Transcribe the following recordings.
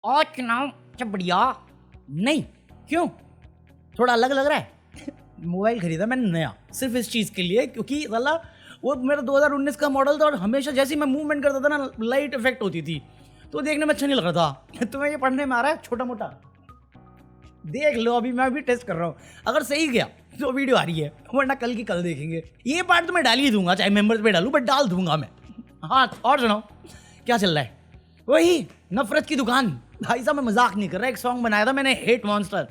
और चुनाव अच्छा बढ़िया नहीं क्यों थोड़ा अलग लग रहा है। मोबाइल खरीदा मैंने नया सिर्फ इस चीज़ के लिए क्योंकि साला वो मेरा 2019 का मॉडल था और हमेशा जैसे ही मैं मूवमेंट करता था ना लाइट इफेक्ट होती थी तो देखने में अच्छा नहीं लग रहा था। तुम्हें ये पढ़ने में आ रहा है छोटा मोटा देख लो। अभी मैं भी टेस्ट कर रहा हूँ अगर सही गया तो वीडियो आ रही है वरना कल की कल देखेंगे। ये पार्ट तो मैं डाल ही दूंगा चाहे मेंबर्स पे डालूं बट डाल दूंगा मैं। हाँ और सुनाओ क्या चल रहा है। वही नफरत की दुकान भाई साहब मैं मजाक नहीं कर रहा। एक सॉन्ग बनाया था मैंने हेट मॉन्स्टर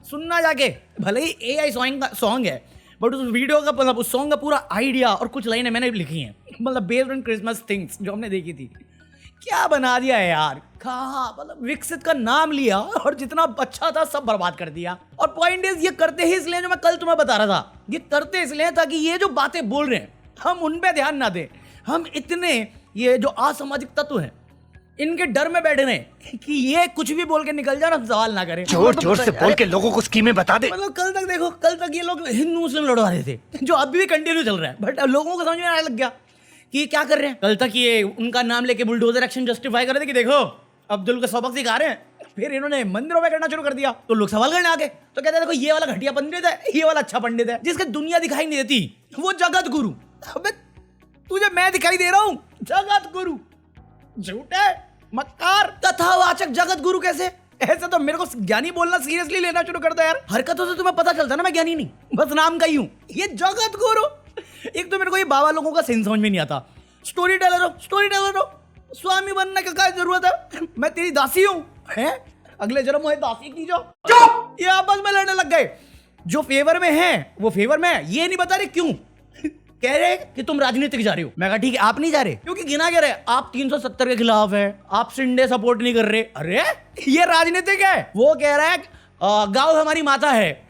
सुनना जाके भले ही एआई सॉन्ग है बट उस वीडियो का मतलब उस सॉन्ग का पूरा आइडिया और कुछ लाइनें मैंने लिखी हैं मतलब बेस्ड ऑन क्रिसमस थिंग्स जो हमने देखी थी। क्या बना दिया है यार कहाँ मतलब विकसित का नाम लिया और जितना अच्छा था सब बर्बाद कर दिया। और पॉइंट इज ये करते ही इसलिए जो मैं कल तुम्हें बता रहा था ये करते इसलिए ताकि ये जो बातें बोल रहे हैं हम उन पे ध्यान ना दें। हम इतने ये जो असामाजिक तत्व हैं इनके डर में बैठे रहे कि ये कुछ भी बोल के निकल जाए हम सवाल ना करें। जोर जोर से बोल के लोगों को स्कीमें बता दे। मतलब कल तक देखो कल तक ये लोग हिंदू मुस्लिम लड़वा रहे थे जो अभी भी कंटिन्यू चल रहा है बट लोगों को समझ में आने लग गया कि ये क्या कर रहे हैं। कल तक ये उनका नाम लेके बुलडोजर एक्शन जस्टिफाई कर रहे थे कि देखो अब्दुल को सबक सिखा रहे हैं। फिर इन्होंने मंदिरों में करना शुरू कर दिया तो लोग सवाल करने आ गए तो कहते देखो ये वाला घटिया पंडित है ये वाला अच्छा पंडित है जिसके दुनिया दिखाई नहीं देती वो जगत गुरु। अबे तुझे मैं दिखाई दे रहा हूं जगत गुरु झूठे मक्कार कथावाचक जगत गुरु कैसे। ऐसे तो मेरे को ज्ञानी बोलना सीरियसली लेना शुरू करता है यार। हरकतों से तुम्हें पता चलता ना मैं ज्ञानी नहीं बस नाम का ही हूं। ये जगत गुरु एक तो मेरे को ये बाबा लोगों का सेंस समझ में नहीं आता। स्टोरी टेलर हो स्वामी बनने का क्या जरूरत है। मैं तेरी दासी हूं हैं अगले जन्म में दासी की जो चुप ये आपस में लड़ने लग गए। जो फेवर में है वो फेवर में है ये नहीं बता रहे क्यों। कह रहे कि तुम राजनीतिक जा रहे हो। मैं कहा ठीक है आप नहीं जा रहे क्योंकि गिना कह रहे आप 370 के खिलाफ है आप सिंडे सपोर्ट नहीं कर रहे। अरे ये राजनीतिक है। वो कह रहा है गाँव हमारी माता है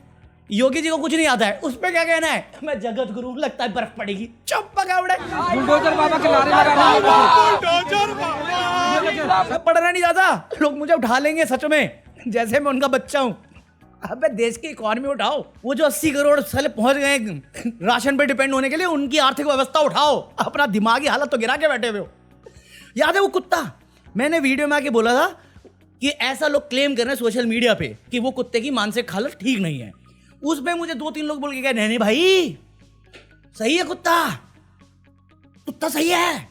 योगी जी को कुछ नहीं आता है उस पर क्या कहना है मैं जगत गुरु लगता है बर्फ पड़ेगी। चुप पकावड़े बुलडोजर बाबा के नारे मैं पढ़ना नहीं जाता लोग मुझे उठा लेंगे सच में जैसे मैं उनका बच्चा हूं। अबे देश की इकोनॉमी उठाओ वो जो 80 करोड़ साले पहुंच गए राशन पे डिपेंड होने के लिए उनकी आर्थिक व्यवस्था उठाओ। अपना दिमागी हालत तो गिरा के बैठे हुए हो। याद है वो कुत्ता मैंने वीडियो में आके बोला था कि ऐसा लोग क्लेम कर रहे हैं सोशल मीडिया पे कि वो कुत्ते की मानसिक हालत ठीक नहीं है। उसमें मुझे 2-3 लोग बोल के गए नहीं भाई सही है कुत्ता सही है।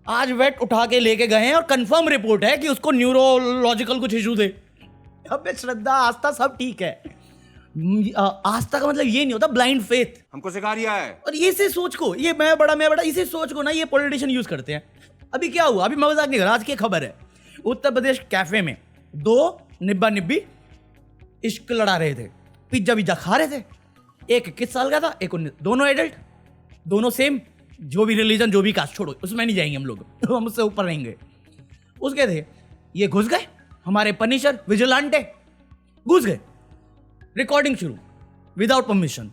आज वेट उठा के लेके गए हैं और कंफर्म रिपोर्ट है कि उसको न्यूरोलॉजिकल कुछ इशू थे। अबे श्रद्धा आस्था सब ठीक है। आस्था का मतलब ये नहीं होता ब्लाइंड फेथ हमको सिखा दिया है। और ये से सोच को ये मैं बड़ा इसी सोच को ना ये पॉलिटिशियन यूज करते हैं। अभी क्या हुआ अभी मैं मजाक नहीं कर रहा आज की खबर है उत्तर प्रदेश कैफे में 2 निब्बा निब्बी इश्क लड़ा रहे थे पिज्जा खा रहे थे। एक 21 साल का था एक 19 दोनों एडल्ट दोनों सेम जो भी रिलीजन जो भी कास्ट छोड़ो उसमें नहीं जाएंगे हम लोग हम उससे ऊपर रहेंगे। उसके थे ये घुस गए हमारे पनिशर विजिलेंटे घुस गए रिकॉर्डिंग शुरू विदाउट परमिशन।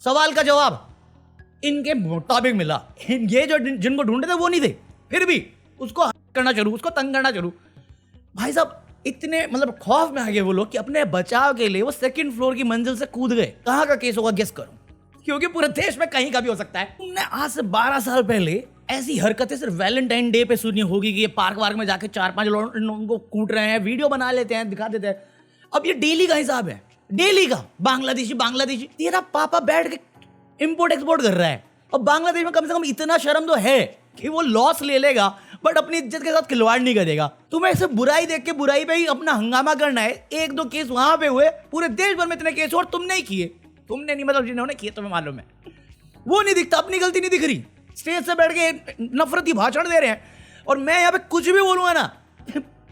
सवाल का जवाब इनके मुताबिक मिला। ये जो जिनको ढूंढे थे वो नहीं थे फिर भी उसको करना शुरू उसको तंग करना शुरू। भाई साहब इतने मतलब खौफ में आ गए वो लोग कि अपने बचाव के लिए वो 2nd फ्लोर की मंजिल से कूद गए। कहाँ का केस होगा गेस करो क्योंकि पूरे देश में कहीं का भी हो सकता है। तुमने आज से 12 साल पहले ऐसी हरकतें सिर्फ वैलेंटाइन डे पे सुनी होगी कि ये पार्क वार्क में जाके 4-5 लोगों को कूट रहे हैं वीडियो बना लेते हैं दिखा देते हैं। अब ये डेली का हिसाब है डेली का। बांग्लादेशी तेरा पापा बैठ के इंपोर्ट एक्सपोर्ट कर रहा है और बांग्लादेश में कम से कम इतना शर्म तो है कि वो लॉस ले लेगा बट अपनी इज्जत के साथ खिलवाड़ नहीं करेगा। तुम्हें ऐसे बुराई देख के बुराई पे ही अपना हंगामा करना है। 1-2 केस वहां पे हुए पूरे देश भर में इतने केस और तुमने ही किए। तुमने नहीं मतलब जिन्होंने किए तुम्हें मालूम है वो नहीं दिखता अपनी गलती नहीं दिख रही। स्टेज से बैठ के नफरती भाषण दे रहे हैं और मैं यहाँ पे कुछ भी बोलूंगा ना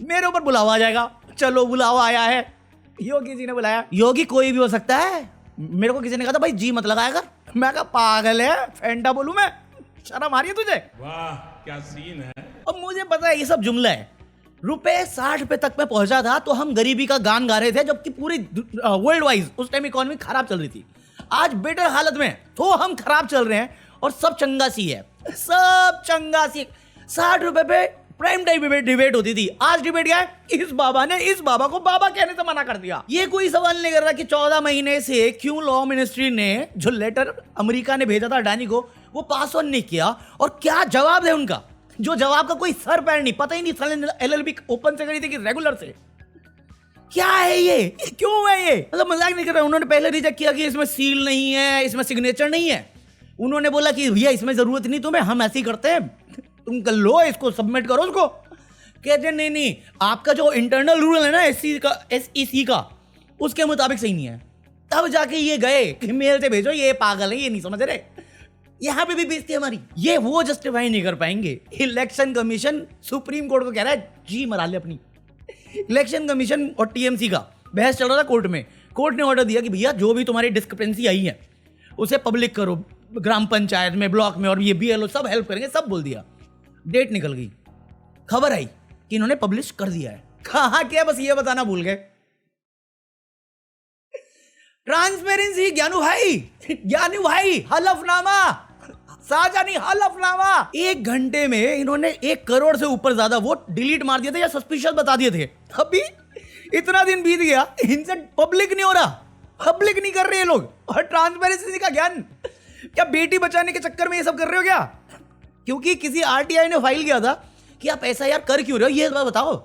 मेरे ऊपर बुलावा आ जाएगा। चलो बुलावा आया है योगी जी ने बुलाया। योगी कोई भी हो सकता है। मेरे को किसी ने कहा था भाई जी मत लगाया कर। मैं कहा पागल है फेंटा बोलूं मैं शर्म आ रही है तुझे। वाह क्या सीन है। अब मुझे पता है ये सब जुमला है। ₹60 तक में पहुंचा था तो हम गरीबी का गान गा रहे थे जबकि पूरी वर्ल्ड वाइज उस टाइम इकोनॉमी खराब चल रही थी। आज बेटर हालत में तो हम खराब चल रहे हैं और सब चंगा सी है सब चंगा सी। ₹60 पे प्राइम टाइम डिबेट होती थी। आज डिबेट क्या है इस बाबा ने इस बाबा को बाबा कहने से मना कर दिया। ये कोई सवाल नहीं कर रहा कि 14 महीने से क्यों लॉ मिनिस्ट्री ने जो लेटर अमेरिका ने भेजा था अडानी को वो पास ऑन नहीं किया और क्या जवाब है उनका। जो जवाब का कोई सर पैर नहीं, पता ही नहीं साले LLB ओपन से करी थी कि रेगुलर से। क्या है ये, क्यों है ये? मतलब मजाक नहीं कर रहा। उन्होंने पहले रिजेक्ट किया कि इसमें सील नहीं है, इसमें सिग्नेचर नहीं है। उन्होंने बोला कि भैया इसमें जरूरत नहीं तुम्हें, हम ऐसे ही करते हैं, तुम कर लो इसको, सबमिट करो उसको। कहते नहीं, आपका जो इंटरनल रूल है ना SEC का, उसके मुताबिक सही नहीं है। तब जाके ये गए कि मेल से भेजो, ये पागल है, ये नहीं समझ रहे। यहां पे भी बेइज्जती हमारी, ये वो जस्टिफाई नहीं कर पाएंगे। इलेक्शन कमीशन सुप्रीम कोर्ट को कह रहा है जी मरा ले अपनी। इलेक्शन कमीशन और TMC का बहस चल रहा था कोर्ट में। कोर्ट ने ऑर्डर दिया कि भैया जो भी तुम्हारी डिस्क्रिपेंसी आई है उसे पब्लिक करो, ग्राम पंचायत में, ब्लॉक में, और ये BLO सब हेल्प करेंगे, सब बोल दिया। डेट निकल गई, खबर आई कि इन्होंने पब्लिश कर दिया है। कहां क्या, बस ये बताना भूल गए। ट्रांसपेरेंसी ज्ञानू भाई हलफनामा, शाहजहानी हलफनामा। 1 घंटे में इन्होंने 1 करोड़ से ऊपर ज्यादा वोट डिलीट मार दिए थे या सस्पिशियस बता दिए थे। अभी इतना दिन बीत गया, इनसे पब्लिक नहीं हो रहा, पब्लिक नहीं कर रहे ये लोग। और ट्रांसपेरेंसी का ज्ञान, क्या बेटी बचाने के चक्कर में ये सब कर रहे हो क्या? क्योंकि किसी RTI ने फाइल किया था कि आप SIR कर क्यों रहे हो, ये बताओ।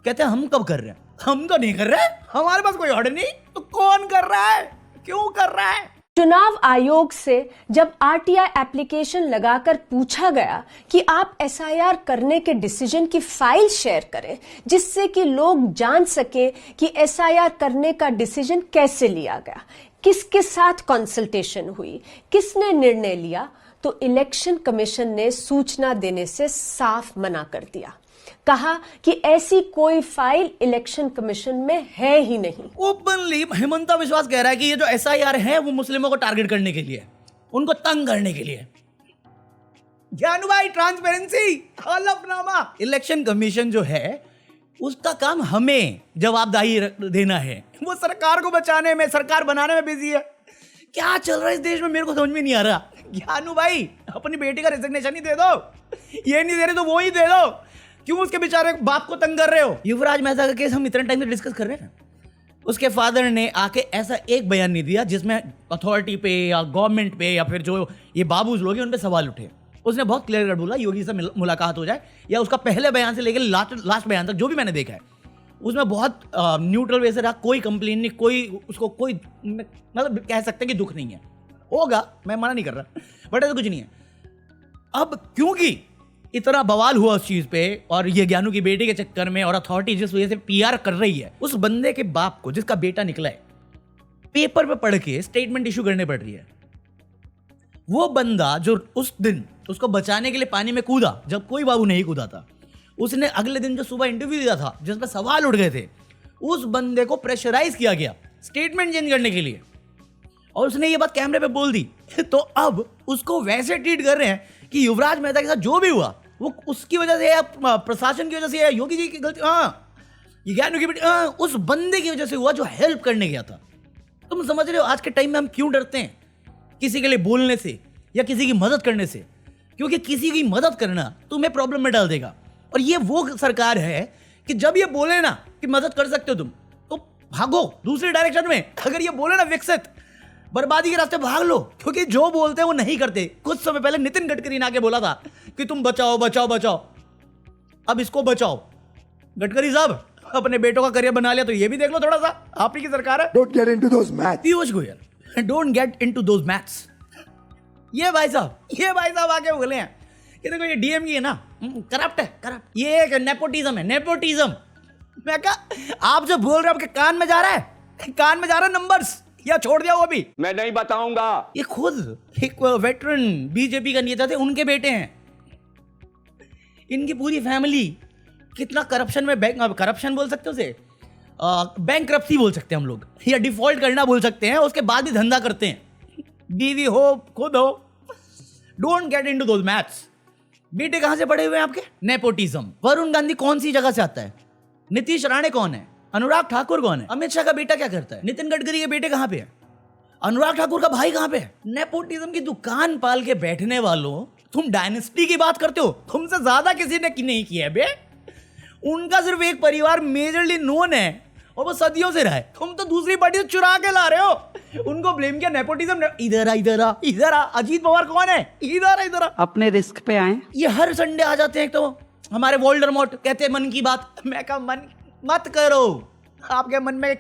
कहते हैं हम कब कर रहे हैं, हम तो नहीं कर रहे, हमारे पास कोई ऑर्डर नहीं। तो कौन कर रहा है, क्यों कर रहा है? चुनाव आयोग से जब RTI एप्लीकेशन लगाकर पूछा गया कि आप SIR करने के डिसीजन की फाइल शेयर करें, जिससे कि लोग जान सके कि SIR करने का डिसीजन कैसे लिया गया, किसके साथ कंसल्टेशन हुई, किसने निर्णय लिया, तो इलेक्शन कमीशन ने सूचना देने से साफ मना कर दिया। कहा कि ऐसी कोई फाइल इलेक्शन कमीशन में है ही नहीं। ओपनली हिमंता विश्वास कह रहा है कि ये जो SIR है वो मुस्लिमों को टारगेट करने के लिए, उनको तंग करने के लिए। ज्ञानू भाई ट्रांसपेरेंसी हलफनामा। इलेक्शन कमीशन जो है उसका काम हमें जवाबदेही देना है, वो सरकार को बचाने में, सरकार बनाने में बिजी है। क्या चल रहा है इस देश में मेरे को समझ में नहीं आ रहा। ज्ञानू भाई अपनी बेटी का रिजिग्नेशन ही दे दो, ये नहीं दे रहे तो वो ही दे दो। क्यों उसके बेचारे बाप को तंग कर रहे हो? युवराज मेहता का केस हम इतने टाइम से डिस्कस कर रहे हैं। उसके फादर ने आके ऐसा एक बयान नहीं दिया जिसमें अथॉरिटी पे या गवर्नमेंट पे या फिर जो ये बाबूज लोग हैं उन पे सवाल उठे। उसने बहुत क्लियर कट बोला योगी से मुलाकात हो जाए, या उसका पहले बयान से लेकर लास्ट बयान तक जो भी मैंने देखा है उसमें बहुत न्यूट्रल वे से रहा। कोई कंप्लेन नहीं, कोई उसको कोई मतलब कह सकते हैं कि दुख नहीं है। होगा, मैं मना नहीं कर रहा, बट ऐसा कुछ नहीं है। अब क्योंकि इतना बवाल हुआ उस चीज पे, और ये ज्ञानू की बेटी के चक्कर में, और अथॉरिटी जिस वजह से PR कर रही है, उस बंदे के बाप को जिसका बेटा निकला है, पेपर पे पढ़ के स्टेटमेंट इशू करने पड़ रही है। वो बंदा जो उस दिन उसको बचाने के लिए पानी में कूदा जब कोई बाबू नहीं कूदा था, उसने अगले दिन जो सुबह इंटरव्यू दिया था जिसमें सवाल उठ गए थे, उस बंदे को प्रेशराइज किया गया स्टेटमेंट चेंज करने के लिए, और उसने ये बात कैमरे पे बोल दी। तो अब उसको वैसे ट्रीट कर रहे हैं कि युवराज मेहता के साथ जो भी हुआ वो उसकी वजह से या प्रशासन की वजह से या योगी जी की गलती, ये ज्ञानू की बेटी, उस बंदे की वजह से हुआ जो हेल्प करने गया था। तुम समझ रहे हो आज के टाइम में हम क्यों डरते हैं किसी के लिए बोलने से या किसी की मदद करने से? क्योंकि किसी की मदद करना तुम्हें प्रॉब्लम में डाल देगा। और ये वो सरकार है कि जब ये बोले ना कि मदद कर सकते हो तुम, तो भागो दूसरी डायरेक्शन में। अगर ये बोले ना विकसित, बर्बादी के रास्ते भाग लो, क्योंकि जो बोलते हैं वो नहीं करते। कुछ समय पहले नितिन गडकरी ने आके बोला था कि तुम बचाओ बचाओ बचाओ, अब इसको बचाओ। गडकरी साहब अपने बेटों का करियर बना लिया, तो ये भी देख लो थोड़ा सा, आप ही की सरकार है। Don't get into those maths. Piyush Goyal, don't get into those maths. ये भाई साहब आके बोले हैं कि देखो ये DM की है ना, करप्ट है, करप्ट, ये एक नेपोटिज्म है, नेपोटिज्म। मैं कहा आप जो बोल रहे हो आपके कान में जा रहा है, कान में जा रहा है नंबर्स, या छोड़ दिया वो भी? मैं नहीं बताऊंगा। ये खुद एक वेटरन BJP का नेता थे, उनके बेटे हैं। इनकी पूरी फैमिली कितना करप्शन में, करप्शन बोल सकते हो उसे, बैंकरप्सी बोल सकते हैं हम लोग, या डिफॉल्ट करना बोल सकते हैं, उसके बाद भी धंधा करते हैं। बीवी हो, खुद हो, don't get into those maths. बेटे कहां से पढ़े हुए हैं आपके? नेपोटिज्म। वरुण गांधी कौन सी जगह से आता है? नीतीश राणे कौन है? अनुराग ठाकुर कौन है? अमित शाह का बेटा क्या करता है? नितिन गडकरी के बेटे कहां पे है? अनुराग ठाकुर का भाई कहां पे है? नेपोटिज्म की दुकान पाल के बैठने वालों, तुम डायनेस्टी की बात करते हो, तुमसे ज्यादा किसी ने नहीं किया है बे। उनका सिर्फ एक परिवार मेजरली नोन है, और वो सदियों से रहा है। तुम तो दूसरी पार्टी से चुरा के ला रहे हो। उनको ब्लेम किया नेपोटिज्म, इधर आ इधर आ इधर आ। अजीत पवार कौन है? इधर आ। अपने रिस्क पे आए। ये हर संडे आ जाते हैं। तो हमारे वोल्डरमॉर्ट कहते हैं मन की बात। मैं कहा मन मत करो, आपके मन में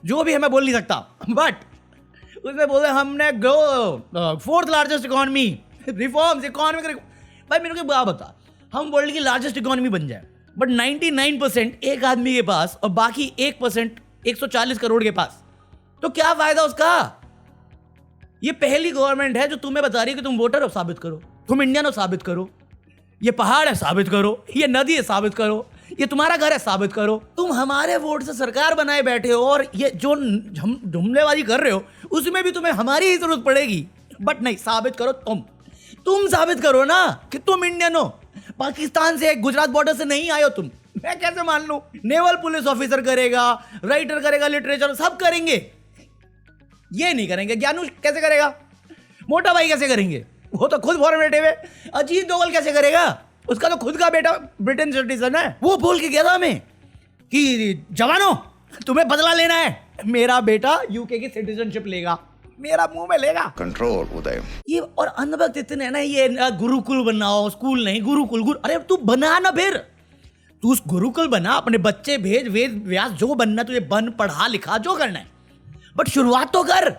जो भी है मैं बोल नहीं सकता, बट उसमें बोले हमने grow 4th largest economy, reforms, economic. भाई मेरे को बात बता, हम वर्ल्ड की लार्जेस्ट इकोनॉमी बन जाए बट 99% एक आदमी के पास और बाकी 1% 140 करोड़ के पास, तो क्या फायदा उसका? ये पहली गवर्नमेंट है जो तुम्हें बता रही है कि तुम वोटर हो, साबित करो। तुम इंडियन हो, साबित करो। ये पहाड़ है, साबित करो। ये नदी है, साबित करो। ये तुम्हारा घर है, साबित करो। तुम हमारे वोट से सरकार बनाए बैठे हो और ये जो जुमलेबाजी कर रहे हो उसमें भी तुम्हें हमारी ही जरूरत पड़ेगी। बट नहीं, साबित करो। तुम साबित करो ना कि तुम इंडियन हो। पाकिस्तान से, गुजरात बॉर्डर से नहीं आए हो तुम। मैं कैसे मान लूं? नेवल पुलिस ऑफिसर करेगा, राइटर करेगा, लिटरेचर सब करेंगे, ये नहीं करेंगे। ज्ञानू कैसे करेगा? मोटा भाई कैसे करेंगे? वो तो खुद फॉरेन बैठे हुए। अजीत डोभाल कैसे करेगा? उसका तो खुद का बेटा ब्रिटेन सिटीजन है। वो बोल के गया था हमें कि जवानों तुम्हें बदला लेना है, मेरा बेटा यूके की सिटीजनशिप लेगा, मेरा मुंह में लेगा। कंट्रोल उदय। ये और अंधभक्त इतने ना, ये गुरुकुल बनाओ, स्कूल नहीं गुरुकुल। अरे तू बना ना, फिर तू गुरुकुल बना, अपने बच्चे भेज, वेद व्यास जो बनना तुझे बन, पढ़ा लिखा जो करना है, बट शुरुआत तो कर।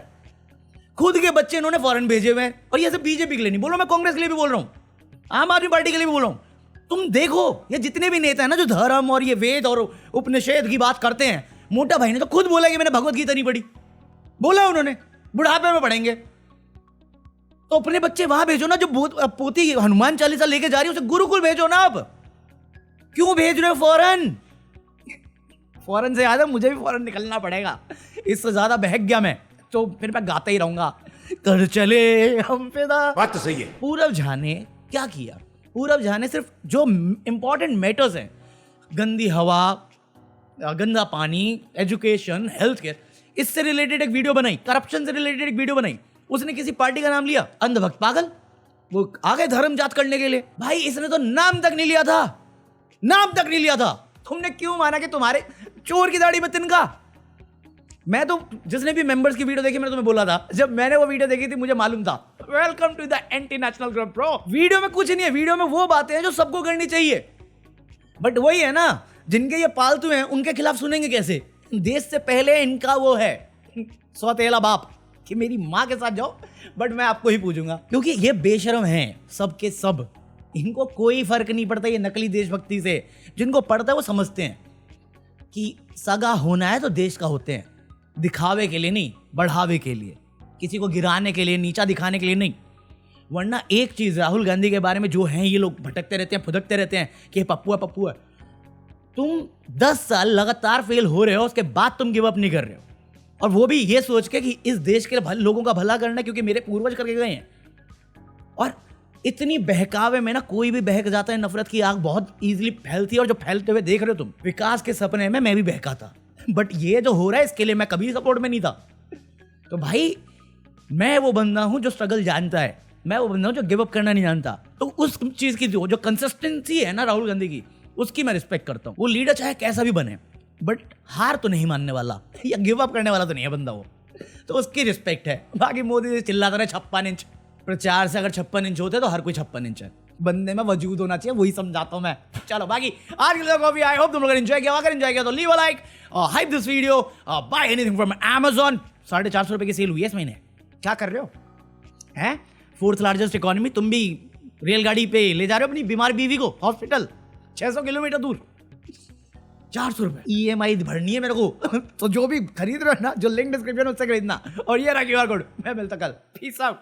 खुद के बच्चे इन्होंने फॉरेन भेजे हुए हैं। और ये सब बीजेपी के लिए नहीं बोल रहा मैं, कांग्रेस के लिए भी बोल रहा हूं, आम आदमी पार्टी के लिए भी बोल रहा हूं। तुम देखो ये जितने भी नेता है ना जो धर्म और ये वेद और उपनिषेध की बात करते हैं, मोटा भाई ने तो खुद बोला कि मैंने भगवत गीता नहीं पढ़ी, बोला उन्होंने, बुढ़ापे में पढ़ेंगे। तो अपने बच्चे वहां भेजो ना। जो पोती हनुमान चालीसा लेके जा रही है उसे गुरुकुल भेजो ना। अब क्यों भेज रहे हो फॉरेन? फॉरेन से याद है मुझे भी फॉरेन निकलना पड़ेगा, इससे ज्यादा बहक गया मैं, तो फिर मैं गाता ही रहूंगा। कर चले हम फिदा। बात तो सही है। पूरब झा ने क्या किया? पूरब झा ने सिर्फ जो इंपॉर्टेंट मैटर्स हैं, गंदी हवा, गंदा पानी, एजुकेशन, हेल्थ केयर, इससे रिलेटेड एक वीडियो बनाई, करप्शन से रिलेटेड एक वीडियो बनाई। उसने किसी पार्टी का नाम लिया, अंधभक्त पागल, वो आ गए धर्म जात करने के लिए। भाई इसने तो नाम तक नहीं लिया था, नाम तक नहीं लिया था। तुमने क्यों माना कि तुम्हारे चोर की दाढ़ी में तिनका? मैं तो जिसने भी मेंबर्स की वीडियो देखी, मैंने तुम्हें बोला था, जब मैंने वो वीडियो देखी थी मुझे मालूम था। Welcome to the anti national group bro. Video में कुछ नहीं है, वीडियो में वो बातें हैं जो सबको करनी चाहिए, बट वही है ना, जिनके ये पालतू हैं उनके खिलाफ सुनेंगे कैसे? देश से पहले इनका वो है सौतेला बाप कि मेरी माँ के साथ जाओ, बट मैं आपको ही पूछूंगा, क्योंकि ये बेशरम हैं सबके सब। इनको कोई फर्क नहीं पड़ता ये नकली देशभक्ति से। जिनको पड़ता है वो समझते हैं कि सगा होना है तो देश का होते हैं, दिखावे के लिए नहीं, बढ़ावे के लिए, किसी को गिराने के लिए, नीचा दिखाने के लिए नहीं। वरना एक चीज राहुल गांधी के बारे में जो है, ये लोग भटकते रहते हैं, फुदकते रहते हैं कि पप्पू है पप्पू है। तुम 10 साल लगातार फेल हो रहे हो, उसके बाद तुम गिव अप नहीं कर रहे हो, और वो भी ये सोच के कि इस देश के लोगों का भला करना है क्योंकि मेरे पूर्वज करके गए हैं। और इतनी बहकावे में ना कोई भी बहक जाता है, नफरत की आग बहुत इजीली फैलती है। और जो फैलते हुए देख रहे हो तुम, विकास के सपने में मैं भी बहका था, बट ये जो हो रहा है इसके लिए मैं कभी सपोर्ट में नहीं था। तो भाई मैं वो बंदा हूं जो स्ट्रगल जानता है, मैं वो बंदा हूं जो गिव अप करना नहीं जानता। तो उस चीज की जो कंसिस्टेंसी है ना राहुल गांधी की, उसकी मैं रिस्पेक्ट करता हूं। वो लीडर चाहे कैसा भी बने, बट हार तो नहीं मानने वाला या गिव अप करने वाला तो नहीं है बंदा वो, तो उसकी रिस्पेक्ट है। बाकी मोदी जी चिल्लाता रहे 56 इंच प्रचार से, अगर 56 इंच होते तो हर कोई 56 इंच है। बंदे में वजूद होना चाहिए, वही समझाता हूं मैं। चलो बाकी आज के कॉफी, आई होप तुम लोग एंजॉय किया। अगर एंजॉय किया तो leave a like, hype this video, buy anything from Amazon। 450 रुपए की सेल हुई है इस महीने। क्या कर रहे हो हैं? 4th लार्जेस्ट इकोनॉमी, तुम भी रेलगाड़ी पे ले जा रहे हो अपनी बीमार बीवी को हॉस्पिटल 600 किलोमीटर दूर। 400 रुपए EMI भरनी है मेरे को तो जो भी खरीद रहे हो ना, जो लिंक डिस्क्रिप्शन उससे खरीदना। और ये रहा QR कोड। मैं मिलता कल, पीस आउट।